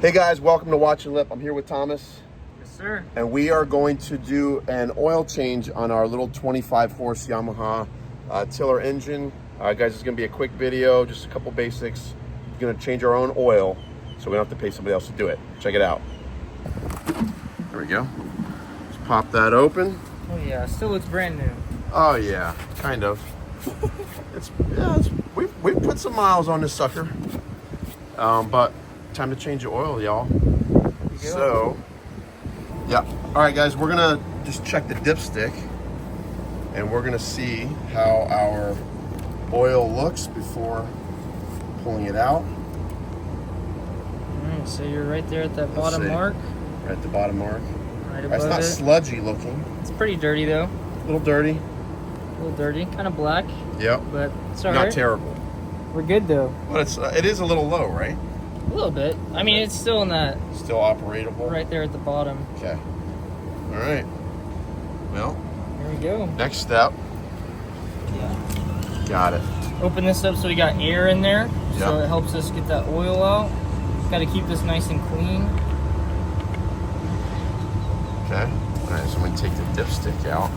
Hey guys, welcome to Watch Your Lip. I'm here with Thomas. Yes, sir. And we are going to do an oil change on our little 25 horse Yamaha tiller engine. Guys, it's going to be a quick video, just a couple basics. We're going to change our own oil, so we don't have to pay somebody else to do it. Check it out. There we go. Just pop that open. Oh yeah, still looks brand new. Oh yeah, kind of. We've put some miles on this sucker. But time to change the oil, y'all. So, yeah. All right, guys, we're gonna just check the dipstick, and we're gonna see how our oil looks before pulling it out. All right, so you're right there at that bottom mark. Right at the bottom mark. Right above It's not sludgy looking. It's pretty dirty though. A little dirty. A little dirty, kind of black. Yep. But it's all right. Not terrible. We're good though. But it is a little low, right? A little bit. I mean, it's still in that. Still operatable. Right there at the bottom. Okay. All right. Well. Here we go. Next step. Yeah. Got it. Open this up so we got air in there. Yep. So it helps us get that oil out. Got to keep this nice and clean. Okay. All right. So I'm gonna take the dipstick out.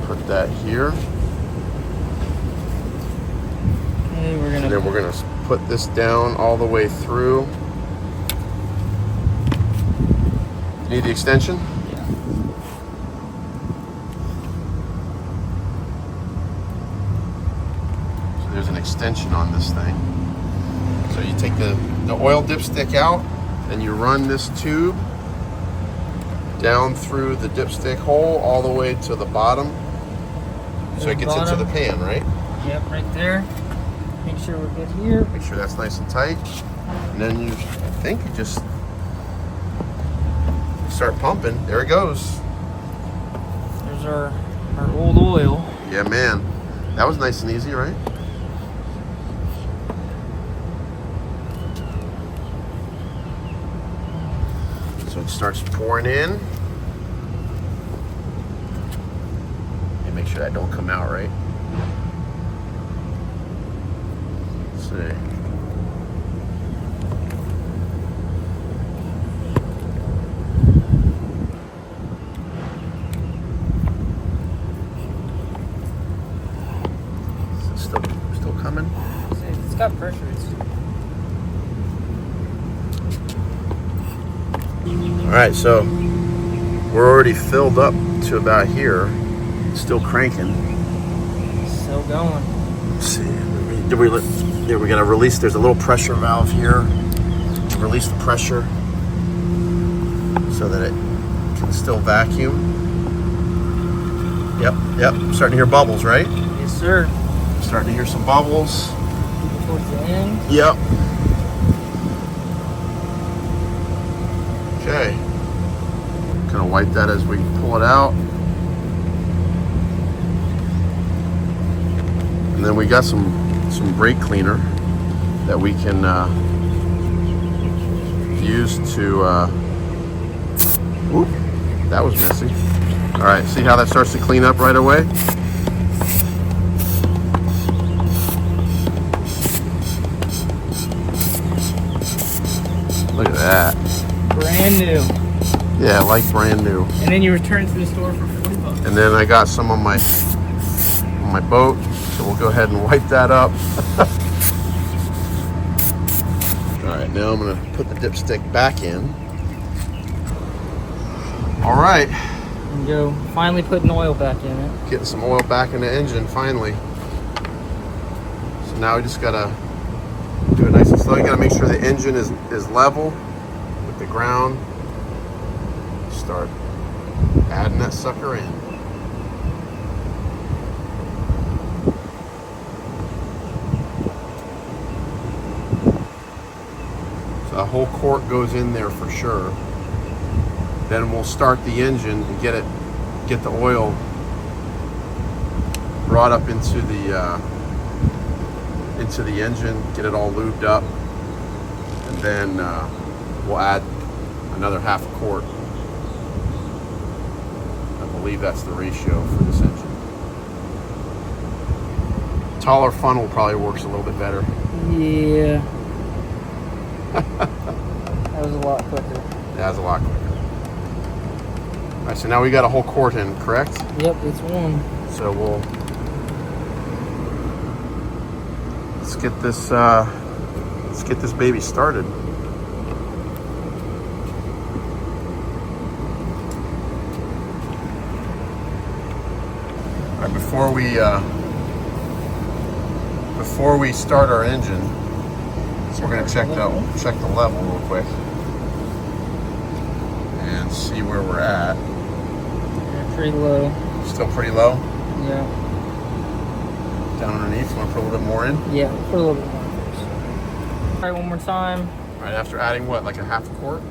Put that here. Okay, and then we're gonna put this down all the way through. You need the extension? Yeah. So there's an extension on this thing. So you take the oil dipstick out, and you run this tube down through the dipstick hole all the way to the bottom. So it gets into the pan, right? Yep, right there. Make sure we're good here. Make sure that's nice and tight. And then I think you just start pumping. There it goes. There's our old oil. Yeah, man. That was nice and easy, right? So it starts pouring in. Make sure that don't come out, right? Let's see. Is it still coming? It's got pressure. All right, so we're already filled up to about here. Still cranking. Still going. Let's see. There we gotta release. There's a little pressure valve here. Release the pressure so that it can still vacuum. Yep. I'm starting to hear bubbles, right? Yes, sir. Starting to hear some bubbles. Towards the end. Yep. Okay. Kind of wipe that as we pull it out. And then we got some brake cleaner that we can use to. Oop, that was messy. All right, see how that starts to clean up right away? Look at that. Brand new. Yeah, like brand new. And then you return to the store for $40. And then I got some on my boat. So we'll go ahead and wipe that up. All right, now I'm gonna put the dipstick back in. All right. And go finally putting oil back in it. Getting some oil back in the engine finally. So now we just gotta do it nice and slow. You gotta make sure the engine is level with the ground. Start adding that sucker in. A whole quart goes in there for sure. Then we'll start the engine and get the oil brought up into the engine, get it all lubed up, and then we'll add another half a quart. I believe that's the ratio for this engine. taller funnel probably works a little bit better. Yeah. That was a lot quicker. That's a lot quicker. All right, so now we got a whole quart in, correct? Yep, it's one. So let's get this baby started. All right, before we start our engine, we're gonna check the level real quick and see where we're at. Yeah, pretty low. Still pretty low. Yeah. Down underneath. Want to put a little bit more in? Yeah, put a little bit more first. All right, one more time. All right, after adding what, like a half a quart?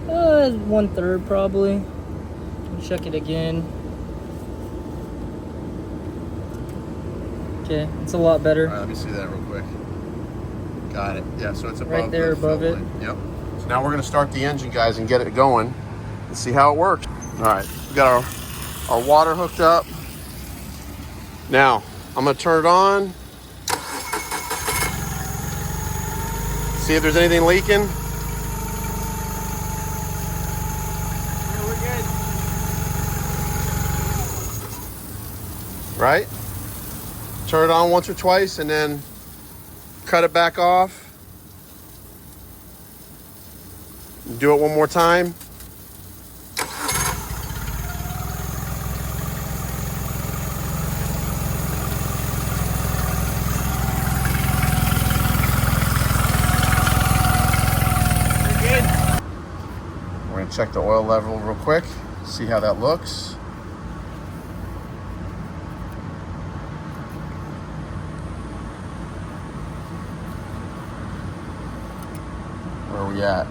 1/3 probably. Check it again. Okay, it's a lot better. All right, let me see that real quick. Got it. Yeah, so it's above right there, above it. line. Yep. So now we're going to start the engine, guys, and get it going and see how it works. All right, we got our water hooked up. Now, I'm going to turn it on. See if there's anything leaking. Yeah, we're good. Right? Turn it on once or twice and then cut it back off. Do it one more time. We're good. We're going to check the oil level real quick, see how that looks. Where are we at?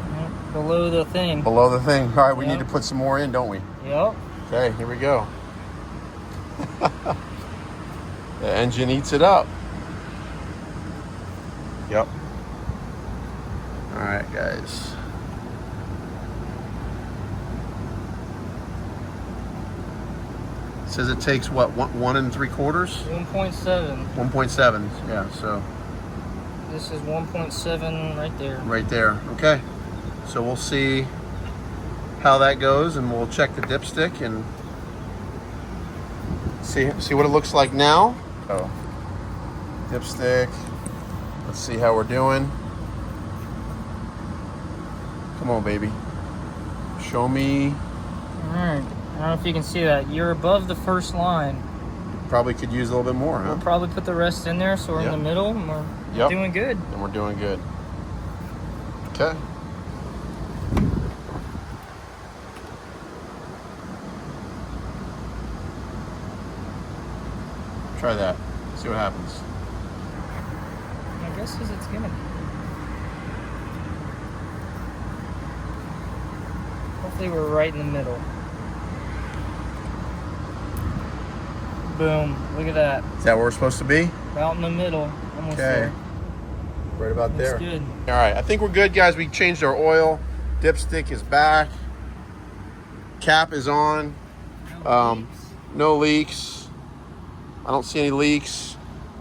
Below the thing. Below the thing. All right, we Yep. need to put some more in, don't we? Yep. Okay, here we go. The engine eats it up. Yep. All right, guys. It says it takes what, 1 3/4? 1.7. 1.7. Yeah, so This is 1.7 right there. right there. Okay. So we'll see how that goes, and we'll check the dipstick and see what it looks like now. Oh, dipstick. Let's see how we're doing. Come on, baby. Show me. All right. I don't know if you can see that. You're above the first line. Probably could use a little bit more, huh? We'll probably put the rest in there, so we're Yep. in the middle, and we're Yep. doing good. And we're doing good. Okay. Try that. See what happens. My guess is it's gonna. Hopefully we're right in the middle. Boom. Look at that. Is that where we're supposed to be? Out in the middle. Almost Okay. there. Right about That's there. good. All right, I think we're good, guys. We changed our oil. Dipstick is back. Cap is on. No leaks. I don't see any leaks.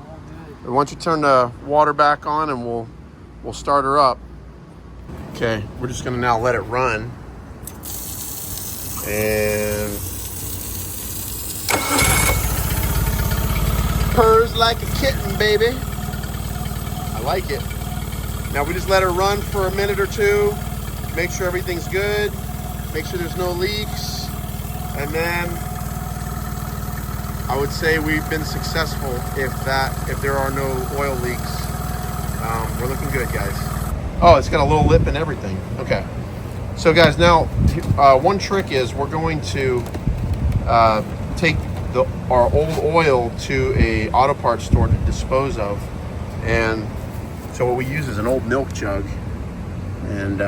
All good. Why don't you turn the water back on and we'll start her up. Okay, we're just gonna now let it run. And purrs like a kitten, baby. I like it. Now we just let her run for a minute or two, make sure everything's good, make sure there's no leaks, and then I would say we've been successful if there are no oil leaks. We're looking good, guys. Oh, it's got a little lip and everything. Okay. So guys, now one trick is we're going to take our old oil to a auto parts store to dispose of, and so what we use is an old milk jug, and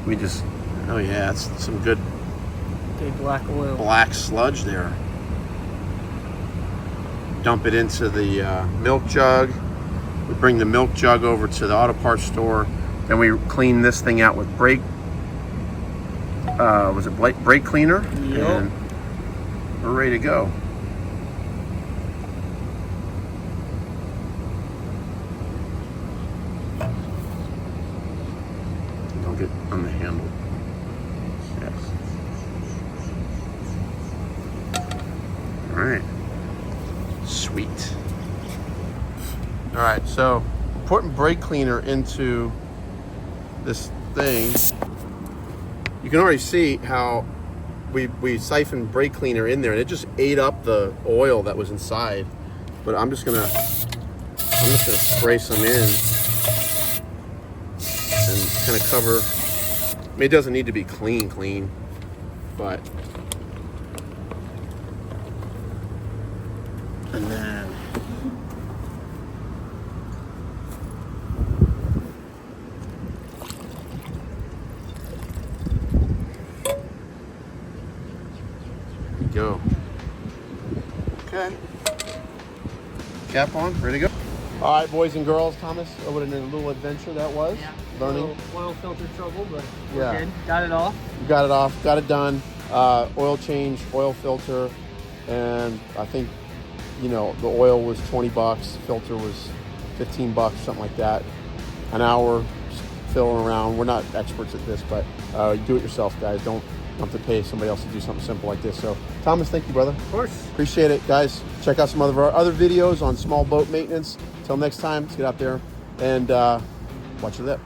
we just, oh yeah, it's some good Big black oil. black sludge there. Dump it into the milk jug. We bring the milk jug over to the auto parts store. Then we clean this thing out with brake cleaner? Yep. And we're ready to go. on the handle. Yes. All right. Sweet. All right, so we're putting brake cleaner into this thing. You can already see how we siphoned brake cleaner in there, and it just ate up the oil that was inside. But I'm just gonna spray some in and kind of cover. I mean, it doesn't need to be clean, but and then go. Okay. Cap on, ready to go. All right, boys and girls, Thomas, what a little adventure that was. Yeah. Learning. Oil filter trouble, but Yeah. we're good. Got it off. You got it off, got it done. Oil change, oil filter, and I think, you know, the oil was 20 bucks, filter was 15 bucks, something like that. An hour just filling around. We're not experts at this, but do it yourself, guys. Don't have to pay somebody else to do something simple like this. So, Thomas, thank you, brother. Of course. Appreciate it, guys. Check out some of our other videos on small boat maintenance. Till next time, let's get out there and watch your lip.